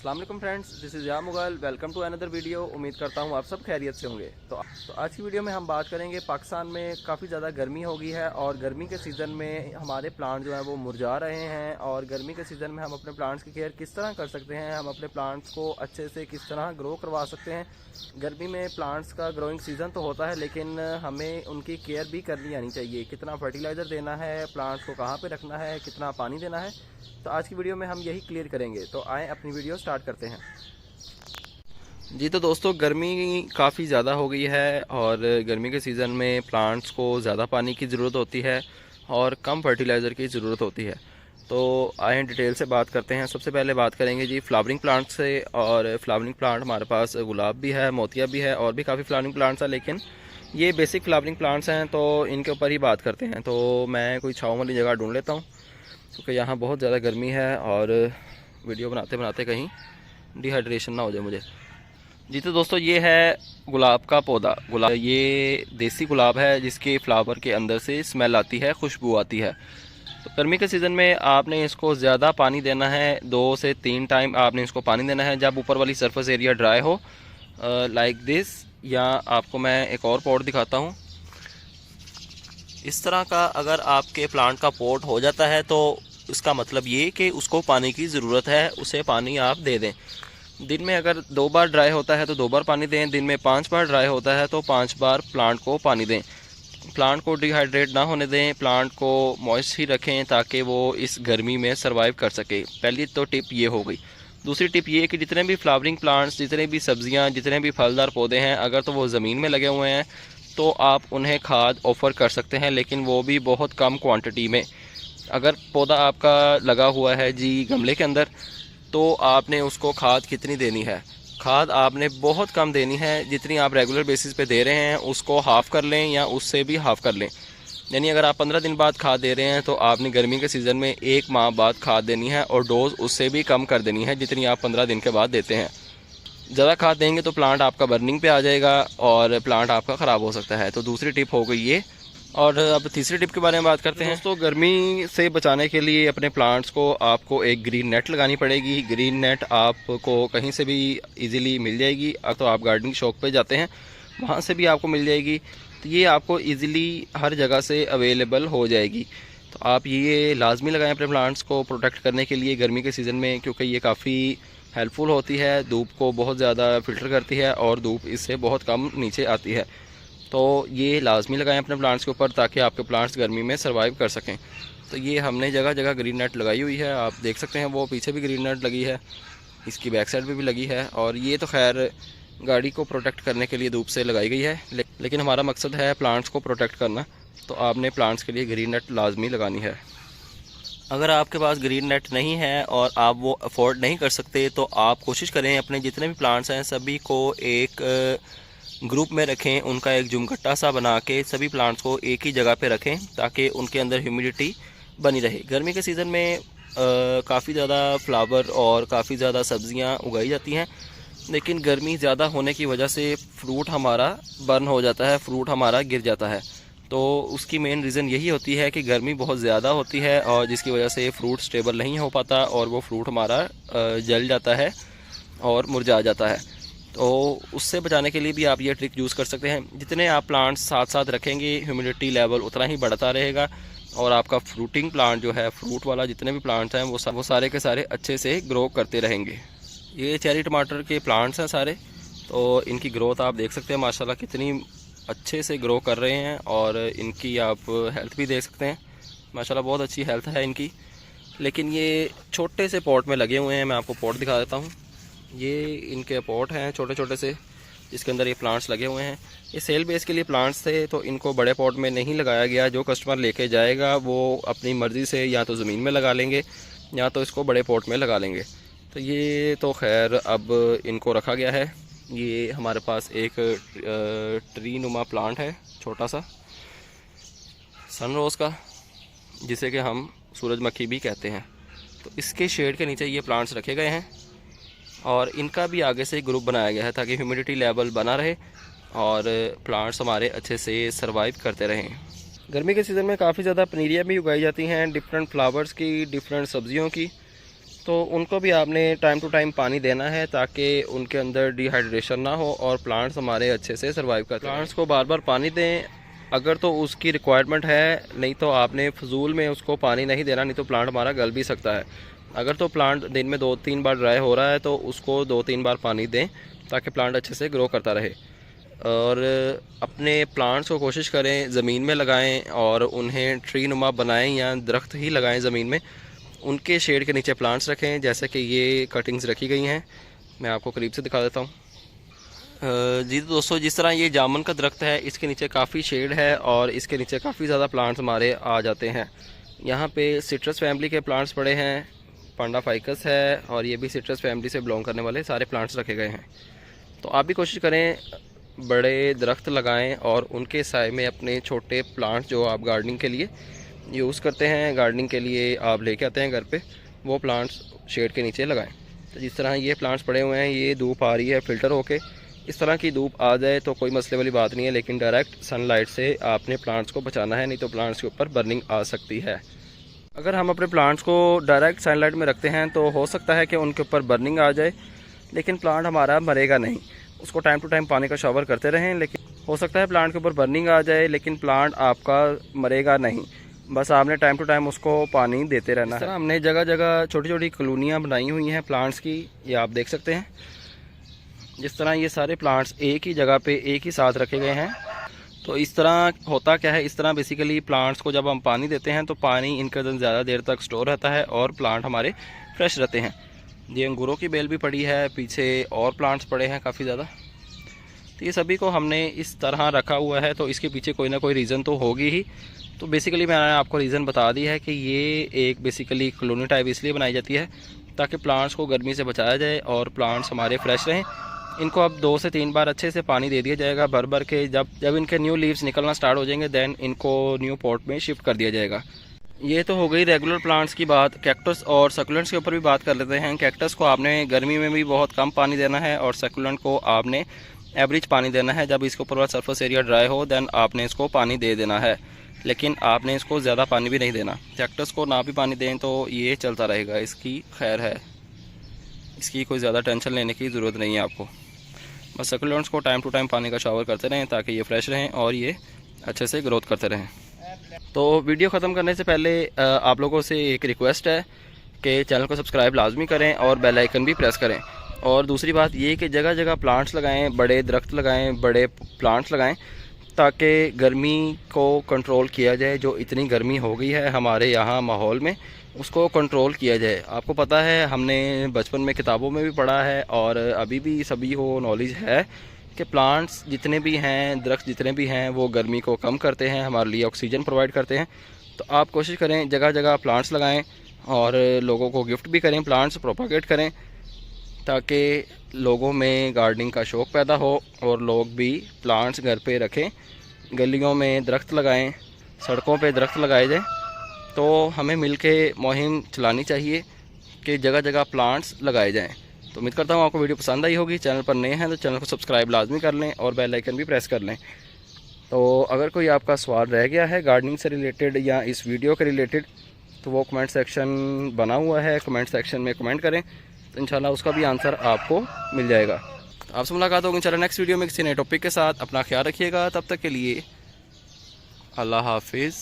अस्सलाम वालेकुम friends, this is या Mughal. Welcome to another video. उम्मीद करता हूँ आप सब खैरियत से होंगे। तो आज की वीडियो में हम बात करेंगे, पाकिस्तान में काफ़ी ज़्यादा गर्मी हो गई है और गर्मी के सीज़न में हमारे प्लांट जो हैं वो मुरझा रहे हैं। और गर्मी के सीज़न में हम अपने प्लांट्स की केयर किस तरह कर सकते हैं, हम अपने प्लांट्स को अच्छे से किस तरह ग्रो करवा सकते हैं। गर्मी में प्लांट्स का ग्रोइंग सीज़न तो होता है, लेकिन हमें उनकी केयर भी करनी आनी चाहिए। कितना फर्टिलाइज़र देना है, प्लांट्स को कहाँ पर रखना है, कितना पानी देना है, तो आज की वीडियो में हम यही क्लियर करेंगे। तो आए अपनी वीडियो स्टार्ट करते हैं। जी तो दोस्तों, गर्मी काफ़ी ज़्यादा हो गई है और गर्मी के सीज़न में प्लांट्स को ज़्यादा पानी की ज़रूरत होती है और कम फर्टिलाइज़र की ज़रूरत होती है। तो आए डिटेल से बात करते हैं। सबसे पहले बात करेंगे जी फ्लावरिंग प्लांट से। और फ्लावरिंग प्लांट हमारे पास गुलाब भी है, मोतिया भी है और भी काफ़ी फ्लावरिंग प्लांट्स हैं, लेकिन ये बेसिक फ्लावरिंग प्लांट्स हैं तो इनके ऊपर ही बात करते हैं। तो मैं कोई छाँव वाली जगह ढूंढ लेता हूँ क्योंकि यहाँ बहुत ज़्यादा गर्मी है और वीडियो बनाते बनाते कहीं डिहाइड्रेशन ना हो जाए मुझे। जी तो दोस्तों, ये है गुलाब का पौधा। गुलाब ये देसी गुलाब है जिसके फ्लावर के अंदर से स्मेल आती है, खुशबू आती है। तो गर्मी के सीज़न में आपने इसको ज़्यादा पानी देना है, 2 से 3 टाइम आपने इसको पानी देना है जब ऊपर वाली सरफेस एरिया ड्राई हो, लाइक दिस। या आपको मैं एक और पॉट दिखाता हूँ। इस तरह का अगर आपके प्लांट का पॉट हो जाता है तो इसका मतलब ये कि उसको पानी की ज़रूरत है, उसे पानी आप दे दें। दिन में अगर 2 बार ड्राई होता है तो 2 बार पानी दें, दिन में 5 बार ड्राई होता है तो 5 बार प्लांट को पानी दें। प्लांट को डिहाइड्रेट ना होने दें, प्लांट को मॉइस्ट ही रखें ताकि वो इस गर्मी में सर्वाइव कर सके। पहली तो टिप ये हो गई। दूसरी टिप ये कि जितने भी फ्लावरिंग प्लांट्स, जितने भी सब्जियां, जितने भी फलदार पौधे हैं, अगर तो वो ज़मीन में लगे हुए हैं तो आप उन्हें खाद ऑफ़र कर सकते हैं, लेकिन वो भी बहुत कम क्वांटिटी में। अगर पौधा आपका लगा हुआ है जी गमले के अंदर, तो आपने उसको खाद कितनी देनी है? खाद आपने बहुत कम देनी है। जितनी आप रेगुलर बेसिस पे दे रहे हैं उसको हाफ़ कर लें या उससे भी हाफ़ कर लें। यानी अगर आप 15 दिन बाद खाद दे रहे हैं तो आपने गर्मी के सीज़न में 1 माह बाद खाद देनी है और डोज उससे भी कम कर देनी है जितनी आप 15 दिन के बाद देते हैं। ज़्यादा खाद देंगे तो प्लांट आपका बर्निंग पे आ जाएगा और प्लांट आपका ख़राब हो सकता है। तो दूसरी टिप हो गई ये। और अब तीसरी टिप के बारे में बात करते हैं। दोस्तों, गर्मी से बचाने के लिए अपने प्लांट्स को आपको एक ग्रीन नेट लगानी पड़ेगी। ग्रीन नेट आपको कहीं से भी इजीली मिल जाएगी। तो आप गार्डनिंग शॉप पे जाते हैं, वहाँ से भी आपको मिल जाएगी। तो ये आपको इजीली हर जगह से अवेलेबल हो जाएगी। तो आप ये लाजमी लगाएं अपने प्लांट्स को प्रोटेक्ट करने के लिए गर्मी के सीज़न में, क्योंकि ये काफ़ी हेल्पफुल होती है। धूप को बहुत ज़्यादा फिल्टर करती है और धूप इससे बहुत कम नीचे आती है। तो ये लाजमी लगाएं अपने प्लांट्स के ऊपर ताकि आपके प्लांट्स गर्मी में सर्वाइव कर सकें। तो ये हमने जगह जगह ग्रीन नेट लगाई हुई है, आप देख सकते हैं। वो पीछे भी ग्रीन नेट लगी है, इसकी बैक साइड पे भी लगी है। और ये तो खैर गाड़ी को प्रोटेक्ट करने के लिए धूप से लगाई गई है, लेकिन हमारा मकसद है प्लांट्स को प्रोटेक्ट करना। तो आपने प्लांट्स के लिए ग्रीन नेट लाजमी लगानी है। अगर आपके पास ग्रीन नेट नहीं है और आप वो अफोर्ड नहीं कर सकते तो आप कोशिश करें अपने जितने भी प्लांट्स हैं सभी को एक ग्रुप में रखें। उनका एक जुमगट्टा सा बना के सभी प्लांट्स को एक ही जगह पे रखें ताकि उनके अंदर ह्यूमिडिटी बनी रहे। गर्मी के सीज़न में काफ़ी ज़्यादा फ्लावर और काफ़ी ज़्यादा सब्जियां उगाई जाती हैं, लेकिन गर्मी ज़्यादा होने की वजह से फ्रूट हमारा बर्न हो जाता है, फ्रूट हमारा गिर जाता है। तो उसकी मेन रीज़न यही होती है कि गर्मी बहुत ज़्यादा होती है और जिसकी वजह से फ्रूट स्टेबल नहीं हो पाता और वो फ्रूट हमारा जल जाता है और मुरझा जाता है। तो उससे बचाने के लिए भी आप ये ट्रिक यूज़ कर सकते हैं। जितने आप प्लांट्स साथ साथ रखेंगे ह्यूमिडिटी लेवल उतना ही बढ़ता रहेगा और आपका फ्रूटिंग प्लांट जो है, फ्रूट वाला जितने भी प्लांट्स हैं वो सारे के सारे अच्छे से ग्रो करते रहेंगे। ये चेरी टमाटर के प्लांट्स हैं सारे, तो इनकी ग्रोथ आप देख सकते हैं माशाल्लाह कितनी अच्छे से ग्रो कर रहे हैं। और इनकी आप हेल्थ भी देख सकते हैं, माशाल्लाह बहुत अच्छी हेल्थ है इनकी। लेकिन ये छोटे से पॉट में लगे हुए हैं। मैं आपको पॉट दिखा देता हूँ। ये इनके पॉट हैं छोटे छोटे से, जिसके अंदर ये प्लांट्स लगे हुए हैं। ये सेल बेस के लिए प्लांट्स थे तो इनको बड़े पॉट में नहीं लगाया गया। जो कस्टमर लेके जाएगा वो अपनी मर्ज़ी से या तो ज़मीन में लगा लेंगे या तो इसको बड़े पॉट में लगा लेंगे। तो ये तो खैर अब इनको रखा गया है। ये हमारे पास एक ट्री नुमा प्लांट है छोटा सा, सनरोज़ का, जिसे कि हम सूरजमुखी भी कहते हैं। तो इसके शेड के नीचे ये प्लांट्स रखे गए हैं और इनका भी आगे से ग्रुप बनाया गया है ताकि ह्यूमिडिटी लेवल बना रहे और प्लांट्स हमारे अच्छे से सर्वाइव करते रहें। गर्मी के सीज़न में काफ़ी ज़्यादा पनीरियाँ भी उगाई जाती हैं, डिफरेंट फ्लावर्स की, डिफरेंट सब्जियों की। तो उनको भी आपने टाइम टू टाइम पानी देना है ताकि उनके अंदर डिहाइड्रेशन ना हो और प्लांट्स हमारे अच्छे से सर्वाइव करते हैं। प्लांट्स को बार बार पानी दें अगर तो उसकी रिक्वायरमेंट है, नहीं तो आपने फजूल में उसको पानी नहीं देना, नहीं तो प्लांट हमारा गल भी सकता है। अगर तो प्लांट दिन में 2-3 बार ड्राई हो रहा है तो उसको 2-3 बार पानी दें ताकि प्लांट अच्छे से ग्रो करता रहे। और अपने प्लांट्स को कोशिश करें ज़मीन में लगाएं और उन्हें ट्री नुमा बनाएं या दरख्त ही लगाएं ज़मीन में। उनके शेड के नीचे प्लांट्स रखें, जैसे कि ये कटिंग्स रखी गई हैं, मैं आपको करीब से दिखा देता हूँ। जी तो दोस्तों, जिस तरह ये जामुन का दरख्त है, इसके नीचे काफ़ी शेड है और इसके नीचे काफ़ी ज़्यादा प्लांट्स हमारे आ जाते हैं। यहाँ पे सिट्रस फैमिली के प्लांट्स पड़े हैं, पांडा फाइकस है और ये भी सिट्रस फैमिली से बिलोंग करने वाले सारे प्लांट्स रखे गए हैं। तो आप भी कोशिश करें बड़े दरख्त लगाएं और उनके साए में अपने छोटे प्लांट्स जो आप गार्डनिंग के लिए यूज़ करते हैं, गार्डनिंग के लिए आप लेके आते हैं घर पे, वो प्लांट्स शेड के नीचे लगाएं। तो जिस तरह ये प्लांट्स पड़े हुए हैं, ये धूप आ रही है फ़िल्टर होके, इस तरह की धूप आ जाए तो कोई मसले वाली बात नहीं है, लेकिन डायरेक्ट सनलाइट से आपने प्लांट्स को बचाना है, नहीं तो प्लांट्स के ऊपर बर्निंग आ सकती है। अगर हम अपने प्लांट्स को डायरेक्ट सनलाइट में रखते हैं तो हो सकता है कि उनके ऊपर बर्निंग आ जाए, लेकिन प्लांट हमारा मरेगा नहीं। उसको टाइम टू टाइम पानी का शावर करते रहें, लेकिन हो सकता है प्लांट के ऊपर बर्निंग आ जाए लेकिन प्लांट आपका मरेगा नहीं। बस आपने टाइम टू टाइम उसको पानी देते रहना है। हमने जगह जगह छोटी छोटी कॉलोनियाँ बनाई हुई हैं प्लांट्स की, ये आप देख सकते हैं। जिस तरह ये सारे प्लांट्स एक ही जगह पे एक ही साथ रखे गए हैं, तो इस तरह होता क्या है, इस तरह बेसिकली प्लांट्स को जब हम पानी देते हैं तो पानी इनके अंदर ज़्यादा देर तक स्टोर रहता है और प्लांट हमारे फ्रेश रहते हैं। ये अंगूरों की बेल भी पड़ी है, पीछे और प्लांट्स पड़े हैं काफ़ी ज़्यादा। तो ये सभी को हमने इस तरह रखा हुआ है, तो इसके पीछे कोई ना कोई रीज़न तो होगी ही। तो बेसिकली मैंने आपको रीज़न बता दी है कि ये एक बेसिकली कॉलोनी टाइप इसलिए बनाई जाती है ताकि प्लांट्स को गर्मी से बचाया जाए और प्लांट्स हमारे फ्रेश रहें। इनको अब 2 से 3 बार अच्छे से पानी दे दिया जाएगा भर भर के। जब इनके न्यू लीव्स निकलना स्टार्ट हो जाएंगे देन इनको न्यू पॉट में शिफ्ट कर दिया जाएगा। ये तो हो गई रेगुलर प्लांट्स की बात। कैक्टस और सकुलेंट्स के ऊपर भी बात कर लेते हैं। कैक्टस को आपने गर्मी में भी बहुत कम पानी देना है और सकुलेंट को आपने एवरेज पानी देना है। जब इसके ऊपर वाला सरफेस एरिया ड्राई हो देन आपने इसको पानी दे देना है, लेकिन आपने इसको ज़्यादा पानी भी नहीं देना। कैक्टस को ना भी पानी दें तो ये चलता रहेगा, इसकी खैर है, इसकी कोई ज़्यादा टेंशन लेने की ज़रूरत नहीं है आपको। बस सकुलेंट्स को टाइम टू टाइम पानी का शावर करते रहें ताकि ये फ्रेश रहें और ये अच्छे से ग्रोथ करते रहें। तो वीडियो ख़त्म करने से पहले आप लोगों से एक रिक्वेस्ट है कि चैनल को सब्सक्राइब लाजमी करें और बेल आइकन भी प्रेस करें। और दूसरी बात ये कि जगह जगह प्लांट्स लगाएं, बड़े दरख्त लगाएं, बड़े प्लांट्स लगाएं ताकि गर्मी को कंट्रोल किया जाए। जो इतनी गर्मी हो गई है हमारे यहाँ माहौल में, उसको कंट्रोल किया जाए। आपको पता है, हमने बचपन में किताबों में भी पढ़ा है और अभी भी सभी को नॉलेज है कि प्लांट्स जितने भी हैं, दरख्त जितने भी हैं, वो गर्मी को कम करते हैं, हमारे लिए ऑक्सीजन प्रोवाइड करते हैं। तो आप कोशिश करें जगह जगह प्लांट्स लगाएं और लोगों को गिफ्ट भी करें, प्लांट्स प्रोपागेट करें ताकि लोगों में गार्डनिंग का शौक़ पैदा हो और लोग भी प्लांट्स घर पे रखें। गलियों में दरख्त लगाएं, सड़कों पे दरख्त लगाए जाएं। तो हमें मिलके मुहिम चलानी चाहिए कि जगह जगह प्लांट्स लगाए जाएं। तो उम्मीद करता हूँ आपको वीडियो पसंद आई होगी। चैनल पर नए हैं तो चैनल को सब्सक्राइब लाजमी कर लें और बेल आइकन भी प्रेस कर लें। तो अगर कोई आपका सवाल रह गया है गार्डनिंग से रिलेटेड या इस वीडियो के रिलेटेड, तो वो कमेंट सेक्शन बना हुआ है, कमेंट सेक्शन में कमेंट करें तो इंशाल्लाह उसका भी आंसर आपको मिल जाएगा। तो आपसे मुलाकात होगी इंशाल्लाह नेक्स्ट वीडियो में किसी नए टॉपिक के साथ। अपना ख्याल रखिएगा, तब तक के लिए अल्लाह हाफिज़।